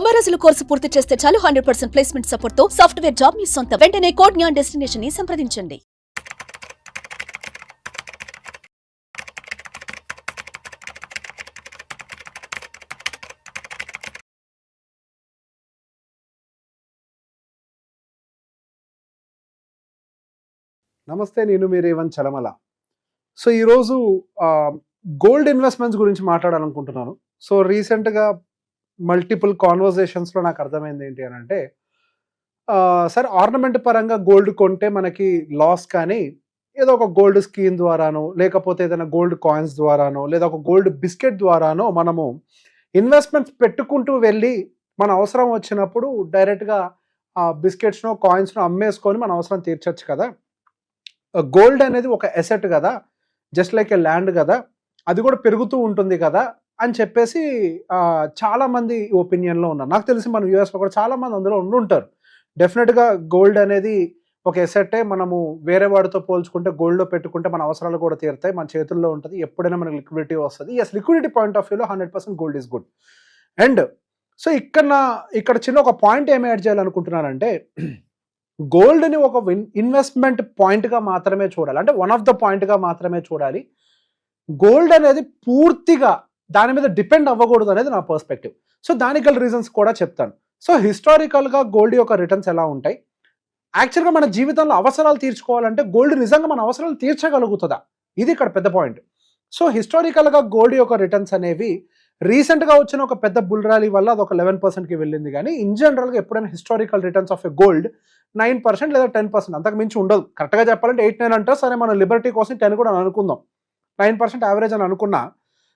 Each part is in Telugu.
90 రోజుల కోర్సు పూర్తి చేస్తే చాలు 100% ప్లేస్మెంట్ సపోర్ట్ తో సాఫ్ట్వేర్ జాబ్ మీ సొంతం. వెంటనే కోడ్ జ్ఞాన్ డెస్టినేషన్ ని సంప్రదించండి. నమస్తే, నేను మీ రేవంత్ చలమల. సో ఈరోజు గోల్డ్ ఇన్వెస్ట్మెంట్స్ గురించి మాట్లాడాలనుకుంటున్నాను. సో రీసెంట్గా మల్టిపుల్ కాన్వర్జేషన్స్లో నాకు అర్థమైంది ఏంటి అని అంటే, సరే ఆర్నమెంట్ పరంగా గోల్డ్ కొంటే మనకి లాస్, కానీ ఏదో ఒక గోల్డ్ స్కీమ్ ద్వారానో, లేకపోతే ఏదైనా గోల్డ్ కాయిన్స్ ద్వారానో, లేదా ఒక గోల్డ్ బిస్కెట్ ద్వారానో మనము ఇన్వెస్ట్మెంట్స్ పెట్టుకుంటూ వెళ్ళి మన అవసరం వచ్చినప్పుడు డైరెక్ట్గా ఆ బిస్కెట్స్నో కాయిన్స్నో అమ్మేసుకొని మన అవసరం తీర్చచ్చు కదా. గోల్డ్ అనేది ఒక ఎసెట్ కదా, జస్ట్ లైక్ ఏ ల్యాండ్ కదా, అది కూడా పెరుగుతూ ఉంటుంది కదా అని చెప్పేసి చాలామంది ఒపీనియన్లో ఉన్నారు. నాకు తెలిసి మన యూఎస్లో కూడా చాలామంది అందులో ఉండుంటారు. డెఫినెట్గా గోల్డ్ అనేది ఒక ఎసెట్టే. మనము వేరే వాడితో పోల్చుకుంటే గోల్డ్లో పెట్టుకుంటే మన అవసరాలు కూడా తీరుతాయి, మన చేతుల్లో ఉంటుంది, ఎప్పుడైనా మనకి లిక్విడిటీ వస్తుంది. ఎస్, లిక్విడిటీ పాయింట్ ఆఫ్ వ్యూలో 100% gold is good. And so ఇక్కడ చిన్న ఒక పాయింట్ ఏమి యాడ్ చేయాలనుకుంటున్నానంటే, గోల్డ్ని ఒక ఇన్వెస్ట్మెంట్ పాయింట్గా మాత్రమే చూడాలి, అంటే వన్ ఆఫ్ ద పాయింట్గా మాత్రమే చూడాలి. గోల్డ్ అనేది పూర్తిగా దాని మీద డిపెండ్ అవ్వకూడదు అనేది నా పర్స్పెక్టివ్. సో దానికి గల రీజన్స్ కూడా చెప్తాను. సో హిస్టారికల్గా గోల్డ్ యొక్క రిటర్న్స్ ఎలా ఉంటాయి, యాక్చువల్గా మన జీవితంలో అవసరాలు తీర్చుకోవాలంటే గోల్డ్ నిజంగా మన అవసరాలు తీర్చగలుగుతుందా, ఇది ఇక్కడ పెద్ద పాయింట్. సో హిస్టారికల్గా గోల్డ్ యొక్క రిటర్న్స్ అనేవి రీసెంట్గా వచ్చిన ఒక పెద్ద బుల్ ర్యాలీ వల్ల అది ఒక 11%కి వెళ్ళింది, కానీ ఇన్ జనరల్గా ఎప్పుడైనా historical returns of a gold 9% లేదా 10%, అంతకు మించి ఉండదు. కరెక్ట్గా చెప్పాలంటే 8-9 అంటారు. సరే, మన లిబర్టీ కోసం 10 కూడా అనుకుందాం, 9% యావరేజ్ అని అనుకున్నా,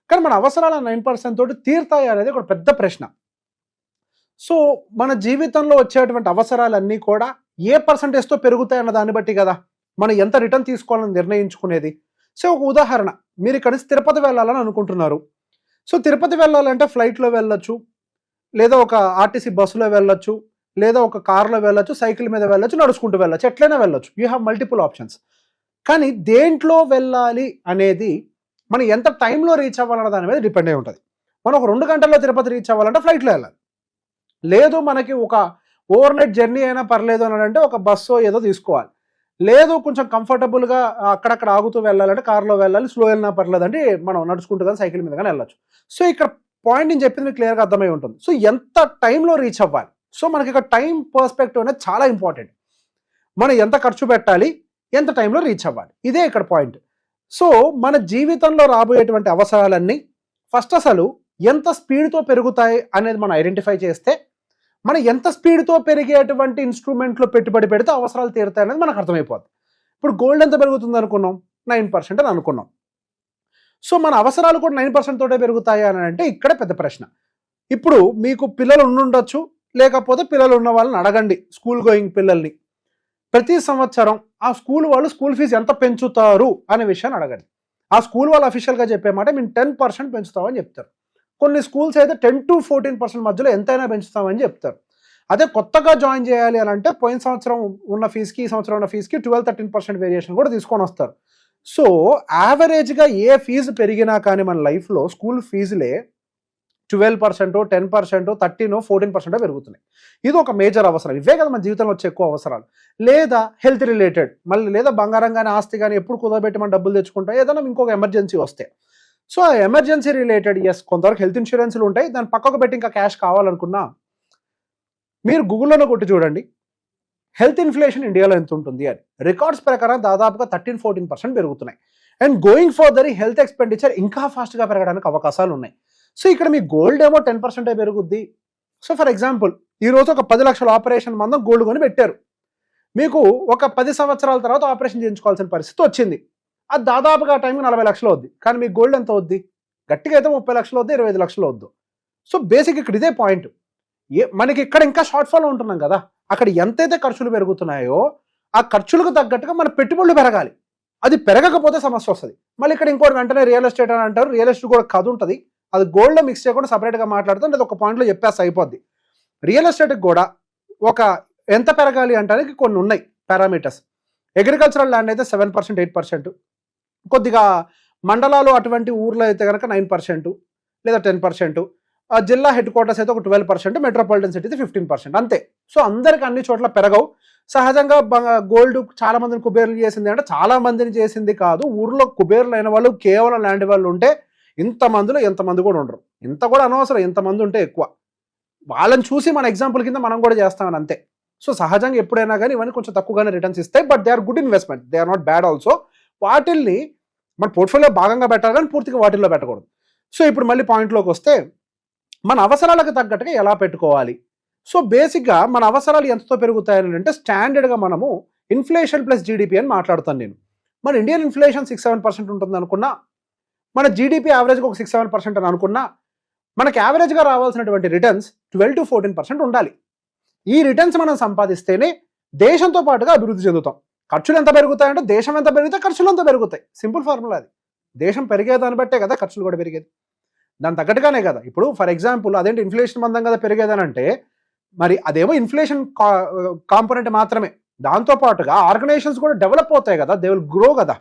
కానీ మన అవసరాల 9% తోటి తీరుతాయి అనేది ఒక పెద్ద ప్రశ్న. సో మన జీవితంలో వచ్చేటువంటి అవసరాలన్నీ కూడా ఏ పర్సంటేజ్తో పెరుగుతాయి అన్న దాన్ని బట్టి కదా మనం ఎంత రిటర్న్ తీసుకోవాలని నిర్ణయించుకునేది. సో ఒక ఉదాహరణ, మీరు ఇక్కడ నుంచి తిరుపతి వెళ్ళాలని అనుకుంటున్నారు. సో తిరుపతి వెళ్ళాలంటే ఫ్లైట్లో వెళ్ళొచ్చు, లేదా ఒక ఆర్టీసీ బస్సులో వెళ్ళొచ్చు, లేదా ఒక కార్లో వెళ్ళొచ్చు, సైకిల్ మీద వెళ్ళొచ్చు, నడుచుకుంటూ వెళ్ళొచ్చు, ఎట్లయినా వెళ్ళొచ్చు. You have multiple options. కానీ దేంట్లో వెళ్ళాలి అనేది మనం ఎంత టైంలో రీచ్ అవ్వాలన్న దాని మీద డిపెండ్ అయి ఉంటుంది. మనం ఒక 2 గంటల్లో తిరుపతి రీచ్ అవ్వాలంటే ఫ్లైట్లో వెళ్ళాలి. లేదు మనకి ఒక ఓవర్ నైట్ జర్నీ అయినా పర్లేదు అని అంటే ఒక బస్సు ఏదో తీసుకోవాలి. లేదు కొంచెం కంఫర్టబుల్గా అక్కడక్కడ ఆగుతూ వెళ్ళాలంటే కార్లో వెళ్ళాలి, స్లో వెళ్ళినా పర్లేదు అంటే మనం నడుచుకుంటూ కానీ సైకిల్ మీద కానీ వెళ్ళొచ్చు. సో ఇక్కడ పాయింట్ నేను చెప్పింది క్లియర్గా అర్థమై ఉంటుంది. సో ఎంత టైంలో రీచ్ అవ్వాలి, సో మనకి ఇక్కడ టైం పర్స్పెక్టివ్ అనేది చాలా ఇంపార్టెంట్. మనం ఎంత ఖర్చు పెట్టాలి, ఎంత టైంలో రీచ్ అవ్వాలి, ఇదే ఇక్కడ పాయింట్. సో మన జీవితంలో రాబోయేటువంటి అవసరాలన్నీ ఫస్ట్ అసలు ఎంత స్పీడ్తో పెరుగుతాయి అనేది మనం ఐడెంటిఫై చేస్తే, మనం ఎంత స్పీడ్తో పెరిగేటువంటి ఇన్స్ట్రుమెంట్లో పెట్టుబడి పెడితే అవసరాలు తీరుతాయి అనేది మనకు అర్థమైపోతుంది. ఇప్పుడు గోల్డ్ ఎంత పెరుగుతుంది అనుకున్నాం, 9% అని అనుకున్నాం. సో మన అవసరాలు కూడా 9% తోటే పెరుగుతాయి అని అంటే ఇక్కడే పెద్ద ప్రశ్న. ఇప్పుడు మీకు పిల్లలు ఉండుండొచ్చు, లేకపోతే పిల్లలు ఉన్న వాళ్ళని అడగండి, స్కూల్ గోయింగ్ పిల్లల్ని. ప్రతి సంవత్సరం ఆ స్కూల్ వాళ్ళు స్కూల్ ఫీజు ఎంత పెంచుతారు అనే విషయాన్ని అడగండి. ఆ స్కూల్ వాళ్ళు అఫీషియల్గా చెప్పే మాట మేము 10% పెంచుతామని చెప్తారు. కొన్ని స్కూల్స్ అయితే 10 to 14% మధ్యలో ఎంతైనా పెంచుతామని చెప్తారు. అదే కొత్తగా జాయిన్ చేయాలి అని అంటే పోయిన సంవత్సరం ఉన్న ఫీజుకి ఈ సంవత్సరం ఉన్న ఫీజుకి 12-13% వేరియేషన్ కూడా తీసుకొని వస్తారు. సో యావరేజ్గా ఏ ఫీజు పెరిగినా కానీ మన లైఫ్లో స్కూల్ ఫీజులే 12%, 10%, 13%, 14% పెరుగుతున్నాయి. ఇది ఒక మేజర్ అవసరం. ఇవే కదా మన జీవితంలో వచ్చే ఎక్కువ అవసరాలు. లేదా హెల్త్ రిలేటెడ్, మళ్ళీ లేదా బంగారం కానీ ఆస్తి కానీ ఎప్పుడు కుదరబెట్టి మనం డబ్బులు తెచ్చుకుంటాం, ఏదైనా ఇంకొక ఎమర్జెన్సీ వస్తే. సో ఆ ఎమర్జెన్సీ రిలేటెడ్ ఎస్, కొంతవరకు హెల్త్ ఇన్సూరెన్స్లు ఉంటాయి, దాని పక్కకు పెట్టి ఇంకా క్యాష్ కావాలనుకున్నా మీరు గూగుల్లోనే కొట్టి చూడండి, హెల్త్ ఇన్ఫ్లేషన్ ఇండియాలో ఎంత ఉంటుంది అని. రికార్డ్స్ ప్రకారం దాదాపుగా 13-14% పెరుగుతున్నాయి. అండ్ గోయింగ్ ఫర్దర్ ఈ హెల్త్ ఎక్స్పెండిచర్ ఇంకా ఫాస్ట్గా పెరగడానికి అవకాశాలు ఉన్నాయి. సో ఇక్కడ మీ గోల్డ్ ఏమో 10% పెరుగుద్ది. సో ఫర్ ఎగ్జాంపుల్ ఈరోజు ఒక 10 లక్షల ఆపరేషన్ మందం గోల్డ్ కొని పెట్టారు. మీకు ఒక 10 సంవత్సరాల తర్వాత ఆపరేషన్ చేయించుకోవాల్సిన పరిస్థితి వచ్చింది. అది దాదాపుగా ఆ టైంకి 40 లక్షలు అవుద్ది. కానీ మీ గోల్డ్ ఎంత అవుద్ది, గట్టిగా అయితే 30 లక్షలు అవుద్ది, 25 లక్షలు అవుద్దు. సో బేసిక్ ఇక్కడ ఇదే పాయింట్. మనకి ఇక్కడ ఇంకా షార్ట్ ఫాల్ ఉంటున్నాం కదా, అక్కడ ఎంతైతే ఖర్చులు పెరుగుతున్నాయో ఆ ఖర్చులకు తగ్గట్టుగా మన పెట్టుబడులు పెరగాలి. అది పెరగకపోతే సమస్య వస్తుంది. మళ్ళీ ఇక్కడ ఇంకోటి వెంటనే రియల్ ఎస్టేట్ అని అంటారు. రియల్ ఎస్టేట్ కూడా కథ ఉంటుంది, అది గోల్డ్లో మిక్స్ చేయకుండా సపరేట్గా మాట్లాడుతాం, లేదా ఒక పాయింట్లో చెప్పేస్తే అయిపోద్ది. రియల్ ఎస్టేట్కి కూడా ఒక ఎంత పెరగాలి అంటానికి కొన్ని ఉన్నాయి పారామీటర్స్. అగ్రికల్చరల్ ల్యాండ్ అయితే 7%, 8%, కొద్దిగా మండలాలు అటువంటి ఊర్లో అయితే కనుక 9% లేదా 10%, జిల్లా హెడ్ క్వార్టర్స్ అయితే ఒక 12%, మెట్రోపాలిటన్ సిటీ అయితే 15%, అంతే. సో అందరికి అన్ని చోట్ల పెరగవు. సహజంగా గోల్డ్ చాలా మందిని కుబేర్లు చేసింది అంటే చాలా మందిని చేసింది కాదు. ఊర్లో కుబేర్లు అయిన వాళ్ళు కేవలం ల్యాండ్ వాళ్ళు ఉంటే ఇంతమందిలో ఎంతమంది కూడా ఉండరు. ఇంత కూడా అనవసరం, ఇంతమంది ఉంటే ఎక్కువ. వాళ్ళని చూసి మన ఎగ్జాంపుల్ కింద మనం కూడా చేస్తామని అంతే. సో సహజంగా ఎప్పుడైనా కానీ ఇవన్నీ కొంచెం తక్కువగానే రిటర్న్స్ ఇస్తాయి, but they are good investment, they are not bad also. వాటిల్ని మన పోర్ట్ఫోలియో భాగంగా పెట్టాలి కానీ పూర్తిగా వాటిల్లో పెట్టకూడదు. సో ఇప్పుడు మళ్ళీ పాయింట్లోకి వస్తే మన అవసరాలకు తగ్గట్టుగా ఎలా పెట్టుకోవాలి. సో బేసిక్గా మన అవసరాలు ఎంతతో పెరుగుతాయని అంటే స్టాండర్డ్గా మనము ఇన్ఫ్లేషన్ ప్లస్ జీడిపి అని మాట్లాడుతాను నేను. మన ఇండియన్ ఇన్ఫ్లేషన్ 6-7% ఉంటుంది అనుకున్నా, మన జీడిపి యావరేజ్గా ఒక 6-7% అని అనుకున్నా, మనకి యావరేజ్గా రావాల్సినటువంటి రిటర్న్స్ 12-14% ఉండాలి. ఈ రిటర్న్స్ మనం సంపాదిస్తేనే దేశంతో పాటుగా అభివృద్ధి చెందుతాం. ఖర్చులు ఎంత పెరుగుతాయంటే దేశం ఎంత పెరిగితే ఖర్చులు ఎంత పెరుగుతాయి. సింపుల్ ఫార్ములా అది. దేశం పెరిగేదాన్ని బట్టే కదా ఖర్చులు కూడా పెరిగేది, దాని తగ్గట్టుగానే కదా. ఇప్పుడు ఫర్ ఎగ్జాంపుల్ అదేంటి ఇన్ఫ్లేషన్ మందం కదా పెరిగేదని అంటే, మరి అదేమో ఇన్ఫ్లేషన్ కాంపోనెంట్ మాత్రమే. దాంతోపాటుగా ఆర్గనైజేషన్స్ కూడా డెవలప్ అవుతాయి కదా, దే విల్ గ్రో కదా.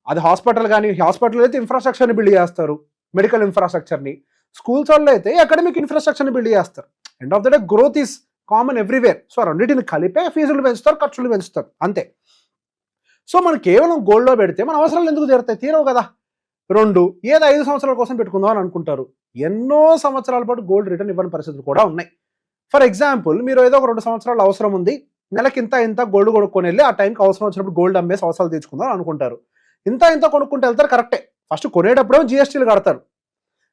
అది హాస్పిటల్ కానీ, హాస్పిటల్ అయితే ఇన్ఫ్రాస్ట్రక్చర్ని బిల్డ్ చేస్తారు, మెడికల్ ఇన్ఫ్రాస్ట్రక్చర్ని. స్కూల్స్ వాళ్ళు అయితే అకాడమిక్ ఇన్ఫ్రాస్ట్రక్చర్ని బిల్డ్ చేస్తారు. End of the day growth is common everywhere. So రెండింటిని కలిపే ఫీజులు పెంచుతారు, ఖర్చులు పెంచుతారు, అంతే. సో మనం కేవలం గోల్డ్లో పెడితే మన అవసరాలు ఎందుకు తీరుతాయి? తీరవు కదా. రెండు, ఏదో 5 సంవత్సరాల కోసం పెట్టుకుందాం అని అనుకుంటారు. ఎన్నో సంవత్సరాల పాటు గోల్డ్ రిటర్న్ ఇవ్వని పరిస్థితులు కూడా ఉన్నాయి. ఫర్ ఎగ్జాంపుల్ మీరు ఏదో ఒక 2 సంవత్సరాలు అవసరం ఉంది, నెలకి ఇంత గోల్డ్ కొనుక్కొని వెళ్ళి ఆ టైంకి అవసరం వచ్చినప్పుడు గోల్డ్ అమ్మేసి అవసరాలు తీర్చుకుందాం అనుకుంటారు. ఇంత కొనుక్కుంటూ వెళ్తారు, కరెక్టే. ఫస్ట్ కొనేటప్పుడు జిఎస్టీలు కడతారు.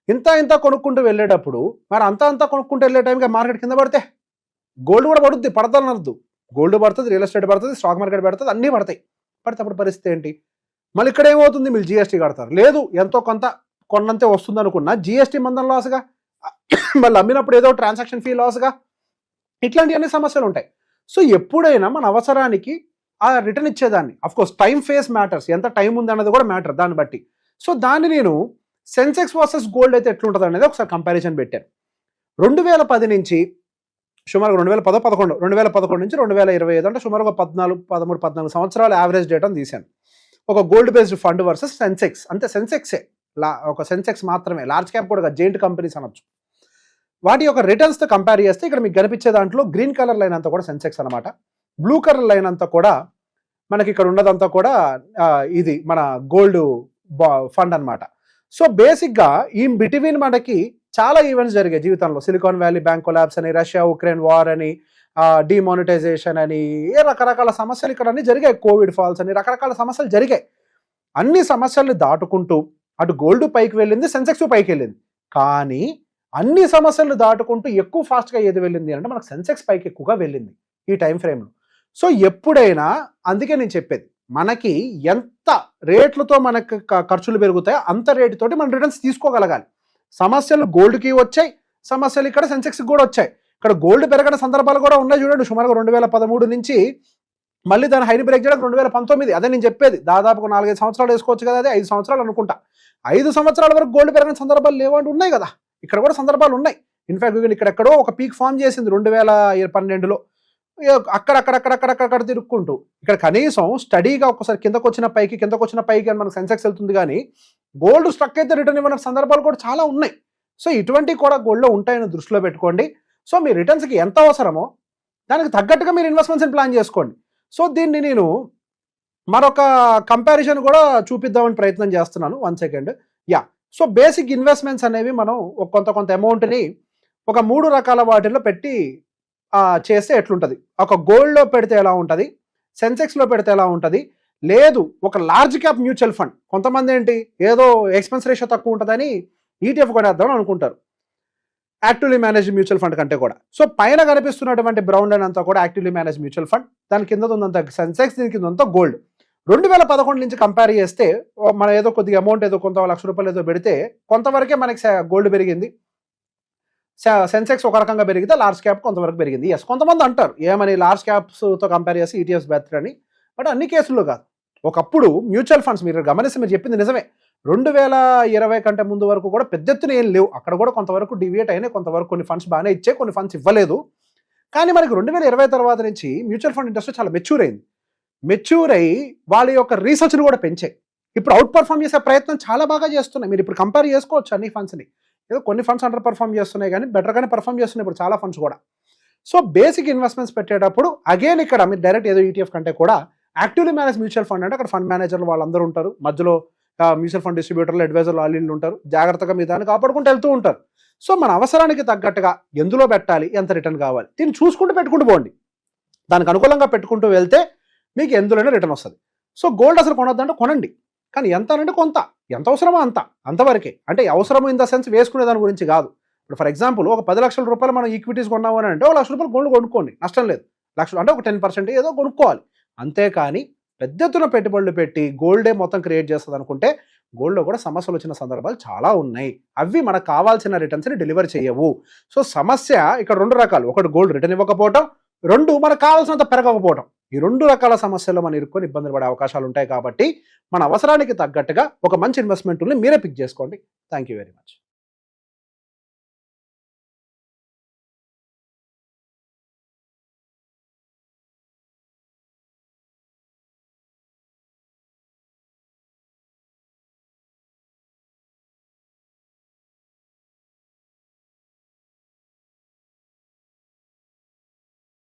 ఇంత కొనుక్కుంటూ వెళ్ళేటప్పుడు మరి అంతా కొనుక్కుంటూ వెళ్ళే టైంకి మార్కెట్ కింద పడితే గోల్డ్ కూడా పడుద్ది, పడతానద్దు. గోల్డ్ పడుతుంది, రియల్ ఎస్టేట్ పడుతుంది, స్టాక్ మార్కెట్ పడుతుంది, అన్నీ పడతాయి. పడితే అప్పుడు పరిస్థితి ఏంటి? మళ్ళీ ఇక్కడ ఏమవుతుంది? మీరు జిఎస్టీ కడతారు. లేదు, ఎంతో కొంత కొన్నంతే వస్తుంది అనుకున్నా జిఎస్టీ మందం లాస్గా, మళ్ళీ అమ్మినప్పుడు ఏదో ట్రాన్సాక్షన్ ఫీ లాస్గా, ఇట్లాంటి అన్ని సమస్యలు ఉంటాయి. సో ఎప్పుడైనా మన అవసరానికి ఆ రిటర్న్ ఇచ్చేదాన్ని, అఫ్కోర్స్ టైం ఫేస్ మ్యాటర్స్, ఎంత టైం ఉంది అన్నది కూడా మ్యాటర్ దాన్ని బట్టి. సో దాన్ని నేను సెన్సెక్స్ వర్సెస్ గోల్డ్ అయితే ఎట్లుంటుంది అనేది ఒకసారి కంపారిజన్ పెట్టాను. 2010 నుంచి సుమారు 2011 నుంచి 2025 అంటే సుమారు ఒక 13-14 సంవత్సరాల యావరేజ్ డేటాను తీశాను. ఒక gold based fund versus Sensex, అంతే. సెన్సెక్సే, ఒక సెన్సెక్స్ మాత్రమే, లార్జ్ క్యాప్ కూడా జెయింట్ కంపెనీస్ అనొచ్చు. వాటి యొక్క రిటర్న్స్తో కంపేర్ చేస్తే ఇక్కడ మీకు కనిపించే దాంట్లో గ్రీన్ కలర్ లైన్ అంతా కూడా సెన్సెక్స్ అనమాట, బ్లూ కలర్ లైన్ అంతా కూడా మనకి ఇక్కడ ఉన్నదంతా కూడా ఇది మన గోల్డ్ ఫండ్ అనమాట. సో బేసిక్గా ఈ బిట్వీన్ మనకి చాలా ఈవెంట్స్ జరిగాయి జీవితంలో. సిలికాన్ వ్యాలీ బ్యాంక్ కొలాప్స్ అని, రష్యా ఉక్రెయిన్ వార్ అని, డిమానిటైజేషన్ అని, రకరకాల సమస్యలు ఇక్కడ అన్ని జరిగాయి, కోవిడ్ ఫాల్స్ అని, రకరకాల సమస్యలు జరిగాయి. అన్ని సమస్యల్ని దాటుకుంటూ అటు గోల్డ్ పైకి వెళ్ళింది, సెన్సెక్స్ పైకి వెళ్ళింది. కానీ అన్ని సమస్యలను దాటుకుంటూ ఎక్కువ ఫాస్ట్గా ఏది వెళ్ళింది అంటే మనకు సెన్సెక్స్ పైకి ఎక్కువగా వెళ్ళింది ఈ టైం ఫ్రేమ్లో. సో ఎప్పుడైనా, అందుకే నేను చెప్పేది, మనకి ఎంత రేట్లతో మనకు ఖర్చులు పెరుగుతాయో అంత రేటుతోటి మనం రిటర్న్స్ తీసుకోగలగాలి. సమస్యలు గోల్డ్కి వచ్చాయి, సమస్యలు ఇక్కడ సెన్సెక్స్కి కూడా వచ్చాయి. ఇక్కడ గోల్డ్ పెరగని సందర్భాలు కూడా ఉన్నాయి చూడండి. సుమారుగా 2013 నుంచి మళ్ళీ దాని హైని బ్రేక్ చేయడానికి 2019, అదే నేను చెప్పేది. దాదాపు 4-5 సంవత్సరాలు వేసుకోవచ్చు కదా, అదే 5 సంవత్సరాలు అనుకుంటా. 5 సంవత్సరాల వరకు గోల్డ్ పెరగని సందర్భాలు లేవంటే ఉన్నాయి కదా, ఇక్కడ కూడా సందర్భాలు ఉన్నాయి. ఇన్ఫాక్ట్ ఇక్కడెక్కడో ఒక పీక్ ఫామ్ చేసింది 2012లో, అక్కడక్కడ తిరుక్కుంటూ. ఇక్కడ కనీసం స్టడీగా ఒకసారి కిందకు వచ్చిన పైకి అని మనకు సెన్సెక్స్ వెళ్తుంది, కానీ గోల్డ్ స్ట్రక్ అయితే రిటర్న్ ఇవ్వని సందర్భాలు కూడా చాలా ఉన్నాయి. సో ఇటువంటివి కూడా గోల్డ్లో ఉంటాయని దృష్టిలో పెట్టుకోండి. సో మీ రిటర్న్స్కి ఎంత అవసరమో దానికి తగ్గట్టుగా మీరు ఇన్వెస్ట్మెంట్స్ని ప్లాన్ చేసుకోండి. సో దీన్ని నేను మరొక కంపారిజన్ కూడా చూపిద్దామని ప్రయత్నం చేస్తున్నాను. 1 సెకండ్. సో బేసిక్ ఇన్వెస్ట్మెంట్స్ అనేవి మనం కొంత అమౌంట్ని ఒక 3 రకాల వాటిల్లో పెట్టి చేస్తే ఎట్లుంటుంది. ఒక గోల్డ్లో పెడితే ఎలా ఉంటుంది, సెన్సెక్స్లో పెడితే ఎలా ఉంటుంది, లేదు ఒక లార్జ్ క్యాప్ మ్యూచువల్ ఫండ్. కొంతమంది ఏంటి, ఏదో ఎక్స్పెన్స్ రేషియో తక్కువ ఉంటుందని ఈటీఎఫ్ కొనేద్దామని అనుకుంటారు, యాక్టివ్లీ మేనేజ్ మ్యూచువల్ ఫండ్ కంటే కూడా. సో పైన కనిపిస్తున్నటువంటి బ్రౌన్ లైన్ అంతా కూడా యాక్టివ్లీ మేనేజ్ మ్యూచువల్ ఫండ్, దాని కింద ఉందంతా సెన్సెక్స్, దీని కింద ఉందంతా గోల్డ్. 2011 నుంచి కంపేర్ చేస్తే మనం ఏదో కొద్దిగా అమౌంట్ ఏదో కొంత ₹1,00,000 ఏదో పెడితే కొంతవరకే మనకి గోల్డ్ పెరిగింది, సెన్సెక్స్ ఒక రకంగా పెరిగితే లార్జ్ క్యాప్ కొంతవరకు పెరిగింది. ఎస్, కొంతమంది అంటారు ఏమని లార్జ్ క్యాప్స్తో కంపేర్ చేసి ఈటీఎఫ్స్ బెటర్ అని, బట్ అన్ని కేసుల్లో కాదు. ఒకప్పుడు మ్యూచువల్ ఫండ్స్ మీరు గమనిస్తే మీరు చెప్పింది నిజమే, 2020 కంటే ముందు వరకు కూడా పెద్ద ఎత్తున ఏం లేవు. అక్కడ కూడా కొంతవరకు డివియేట్ అయినాయి, కొంతవరకు కొన్ని ఫండ్స్ బాగానే ఇచ్చాయి, కొన్ని ఫండ్స్ ఇవ్వలేదు. కానీ మనకి 2020 తర్వాత నుంచి మ్యూచువల్ ఫండ్ ఇండస్ట్రీ చాలా మెచ్యూర్ అయ్యి వాళ్ళ యొక్క రీసెర్చ్ను కూడా పెంచాయి. ఇప్పుడు అవుట్ పర్ఫార్మ్ చేసే ప్రయత్నం చాలా బాగా చేస్తున్నాయి. మీరు ఇప్పుడు కంపేర్ చేసుకోవచ్చు అన్ని ఫండ్స్ని. ఏదో కొన్ని ఫండ్స్ అండర్ పర్ఫామ్ చేస్తున్నాయి కానీ బెటర్గానే పర్ఫామ్ చేస్తున్నాయి ఇప్పుడు చాలా ఫండ్స్ కూడా. సో బేసిక్ ఇన్వెస్ట్మెంట్స్ పెట్టేటప్పుడు అగైన్ ఇక్కడ మీరు డైరెక్ట్ ఏదో ఈటీఎఫ్ కంటే కూడా యాక్టివ్లీ మేనేజ్ మ్యూచువల్ ఫండ్ అంటే అక్కడ ఫండ్ మేనేజర్లు వాళ్ళందరూ ఉంటారు, మధ్యలో మ్యూచువల్ ఫండ్ డిస్ట్రిబ్యూటర్లు, అడ్వైజర్లు వాళ్ళు ఉంటారు, జాగ్రత్తగా మీ దాన్ని కాపాడుకుంటూ వెళ్తూ ఉంటారు. సో మన అవసరానికి తగ్గట్టుగా ఎందులో పెట్టాలి, ఎంత రిటర్న్ కావాలి, దీన్ని చూసుకుంటూ పెట్టుకుంటూ పోండి. దానికి అనుకూలంగా పెట్టుకుంటూ వెళ్తే మీకు ఎందులోనే రిటర్న్ వస్తుంది. సో గోల్డ్ అసలు కొనొద్దంటే కొనండి, కానీ ఎంత అంటే కొంత, ఎంత అవసరమో అంతవరకే. అంటే అవసరము ఇన్ ద సెన్స్ వేసుకునే దాని గురించి కాదు. ఇప్పుడు ఫర్ ఎగ్జాంపుల్ ఒక 10 లక్షల రూపాయలు మనం ఈక్విటీస్ కొన్నాము అని అంటే 1 లక్ష రూపాయలు గోల్డ్ కొనుక్కోండి, నష్టం లేదు. లక్షలు అంటే ఒక 10% ఏదో కొనుక్కోవాలి, అంతేకాని పెద్ద ఎత్తున పెట్టుబడులు పెట్టి గోల్డే మొత్తం క్రియేట్ చేస్తుంది అనుకుంటే గోల్డ్లో కూడా సమస్యలు వచ్చిన సందర్భాలు చాలా ఉన్నాయి. అవి మనకు కావాల్సిన రిటర్న్స్ని డెలివర్ చేయవు. సో సమస్య ఇక్కడ 2 రకాలు, ఒకటి గోల్డ్ రిటర్న్ ఇవ్వకపోవటం, 2 మనకు కావాల్సినంత పెరగకపోవటం. ఈ 2 రకాల సమస్యల్లో మనం ఇరుక్కొని ఇబ్బందులు పడే అవకాశాలు ఉంటాయి. కాబట్టి మన అవసరానికి తగ్గట్టుగా ఒక మంచి ఇన్వెస్ట్మెంట్ని మీరే పిక్ చేసుకోండి. Thank you very much.